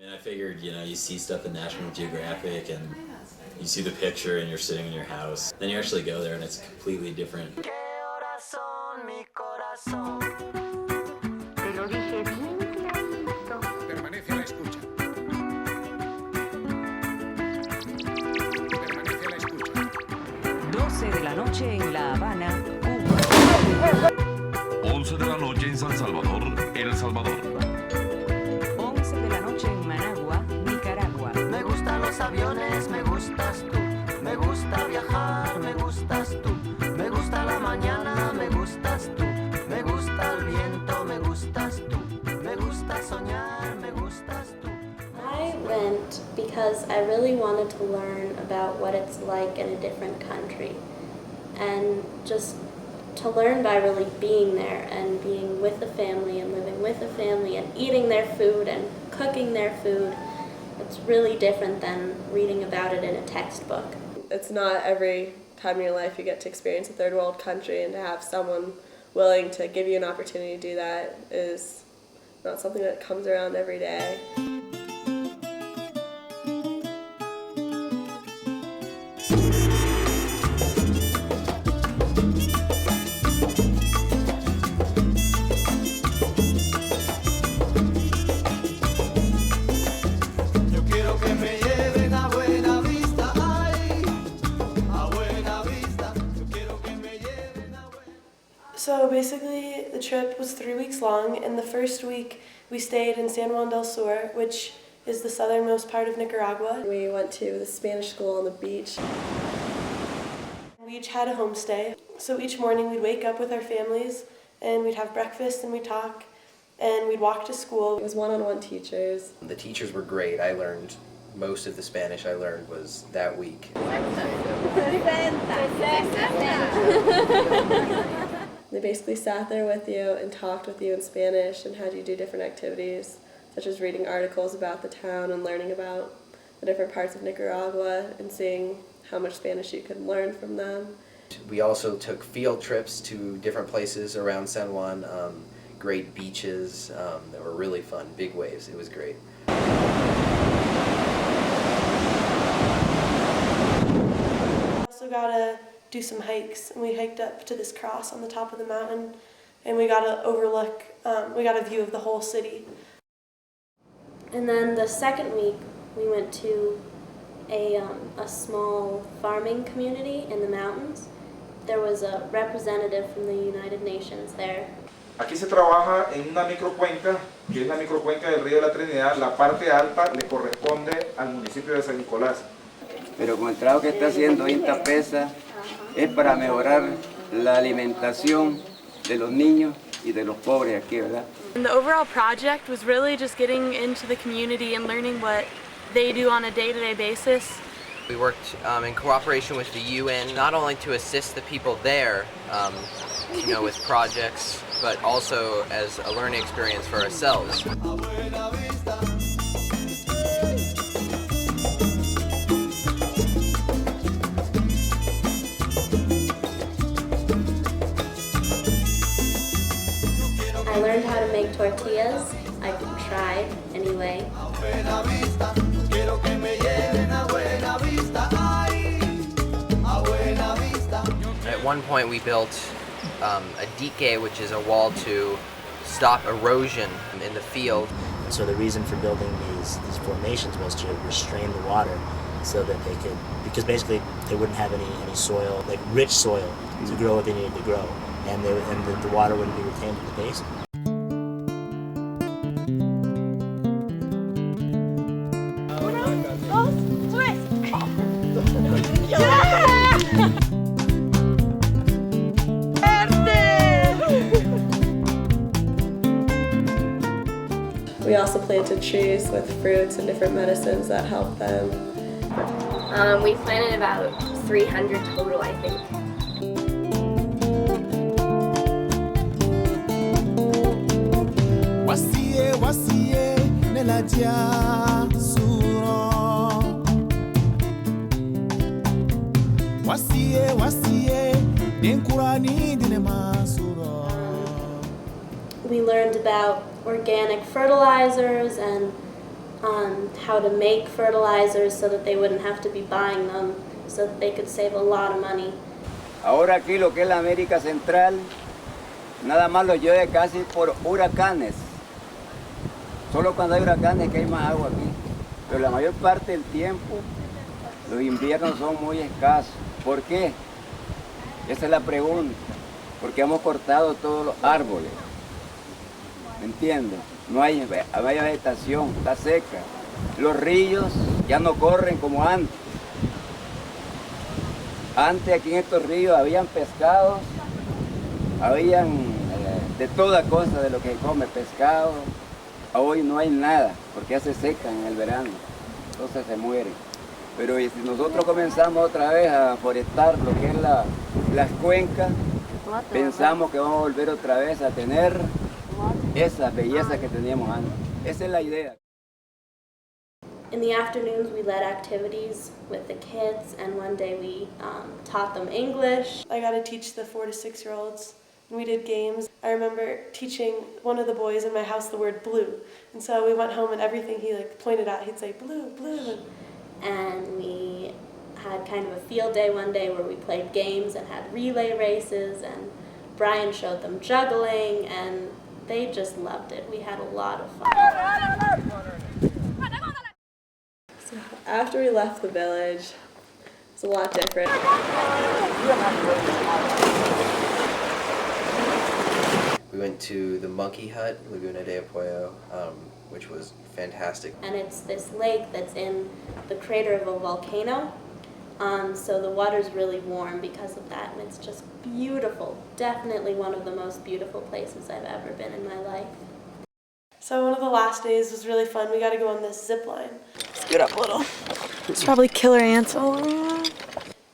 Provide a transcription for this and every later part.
I mean, I figured, you see stuff in National Geographic and you see the picture and you're sitting in your house. Then you actually go there and it's completely different. Permanece a la escucha. Permanece a la escucha. 12 de la noche en La Habana, Cuba. 11 de la noche en San Salvador, El Salvador. 11 de la noche en Managua, Nicaragua. Me gustan los aviones, me gustas tú. Me gusta viajar, me gustas tú. Me gusta la mañana, me gustas tú. Me gusta el viento, me gustas tú. Me gusta soñar, me gustas tú. I went because I really wanted to learn about what it's like in a different country, and just to learn by really being there and being with the family and living with the family and eating their food and cooking their food. It's really different than reading about it in a textbook. It's not every time in your life you get to experience a third world country, and to have someone willing to give you an opportunity to do that is not something that comes around every day. So basically the trip was 3 weeks long, and the first week we stayed in San Juan del Sur, which is the southernmost part of Nicaragua. We went to the Spanish school on the beach. We each had a homestay, so each morning we'd wake up with our families and we'd have breakfast and we'd talk and we'd walk to school. It was one-on-one teachers. The teachers were great. I learned most of the Spanish I learned was that week. They basically sat there with you and talked with you in Spanish and had you do different activities, such as reading articles about the town and learning about the different parts of Nicaragua and seeing how much Spanish you could learn from them. We also took field trips to different places around San Juan, great beaches that were really fun, big waves. It was great. We also got to do some hikes, and we hiked up to this cross on the top of the mountain, and we got to overlook, we got a view of the whole city. And then the second week we went to a small farming community in the mountains. There was a representative from the United Nations there. Aquí se trabaja en una microcuenca, que es la microcuenca del Río de la Trinidad. La parte alta le corresponde al municipio de San Nicolás. Pero con el trabajo que está haciendo INTA PESA es para mejorar la alimentación de los niños y de los pobres aquí, ¿verdad? And the overall project was really just getting into the community and learning what they do on a day-to-day basis. We worked in cooperation with the UN, not only to assist the people there, with projects, but also as a learning experience for ourselves. I learned how to make tortillas. I tried anyway. At one point we built a dique, which is a wall to stop erosion in the field. So the reason for building these formations was to restrain the water so that they could, because basically they wouldn't have any soil, like rich soil, to grow what they needed to grow, and the water wouldn't be retained in the basin. We also planted trees with fruits and different medicines that help them. We planted about 300 total, I think. We learned about organic fertilizers and on how to make fertilizers so that they wouldn't have to be buying them, so that they could save a lot of money. Ahora aquí lo que es la América Central, nada más lo llueve casi por huracanes. Solo cuando hay huracanes que hay más agua aquí. Pero la mayor parte del tiempo, los inviernos son muy escasos. ¿Por qué? Esa es la pregunta. Porque hemos cortado todos los árboles. ¿Me entiendes? No hay vegetación, está seca. Los ríos ya no corren como antes. Antes aquí en estos ríos habían pescados, habían de toda cosa de lo que se come, pescado. Hoy no hay nada, porque ya se secan en el verano, entonces se mueren. Pero si nosotros comenzamos otra vez a forestar lo que es las cuencas, pensamos que vamos a volver otra vez a tener esa belleza que teníamos antes. Esa es la idea. In the afternoons, we led activities with the kids, and one day we taught them English. I got to teach the 4 to 6 year olds. We did games. I remember teaching one of the boys in my house the word blue. And so we went home and everything he pointed at, he'd say blue, blue. And we had kind of a field day one day where we played games and had relay races, and Brian showed them juggling, and they just loved it. We had a lot of fun. So after we left the village, it's a lot different. We went to the Monkey Hut, Laguna de Apoyo, which was fantastic. And it's this lake that's in the crater of a volcano, so the water's really warm because of that, and it's just beautiful. Definitely one of the most beautiful places I've ever been in my life. So one of the last days was really fun. We got to go on this zip line. Scoot up a little. There's probably killer ants all around.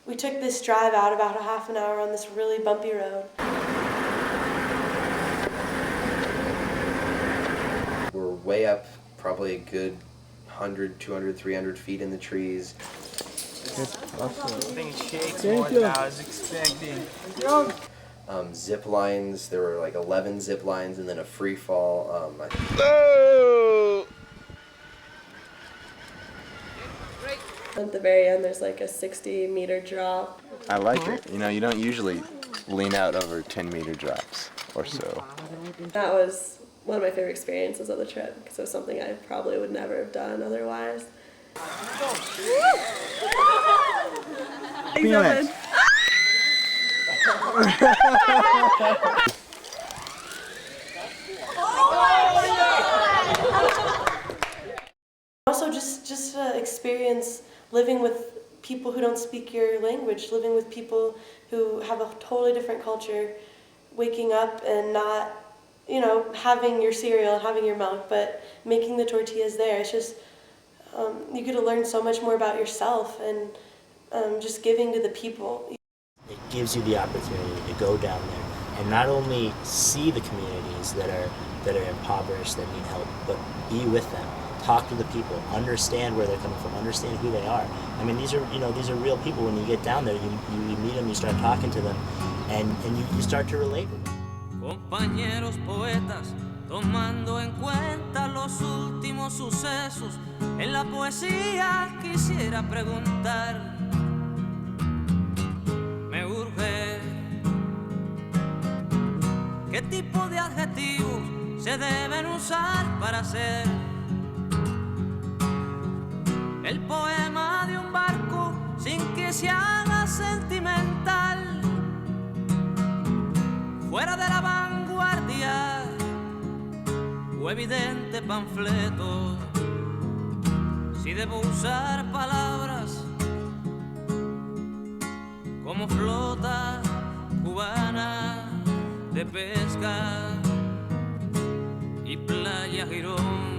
We took this drive out about a half an hour on this really bumpy road. We're way up, probably a good 100, 200, 300 feet in the trees. Thing shakes more than I was expecting. Zip lines, there were like 11 zip lines and then a free fall. At the very end, there's like a 60-meter drop. I like it. You know, you don't usually lean out over 10-meter drops or so. That was one of my favorite experiences of the trip, because it was something I probably would never have done otherwise. Also just experience living with people who don't speak your language, living with people who have a totally different culture, waking up and not, having your cereal and having your milk, but making the tortillas there. It's just, you get to learn so much more about yourself and just giving to the people. It gives you the opportunity to go down there and not only see the communities that are impoverished, that need help, but be with them, talk to the people, understand where they're coming from, understand who they are. I mean, these are real people. When you get down there, you meet them, you start talking to them, and you start to relate with them. Compañeros poetas, tomando en cuenta los últimos sucesos, en la poesía quisiera preguntar, me urge, ¿qué tipo de adjetivos se deben usar para hacer el poema de un barco sin que se haga sentimental? Fuera de la vanguardia o evidente panfleto, si debo usar palabras como flota cubana de pesca y playa Girón.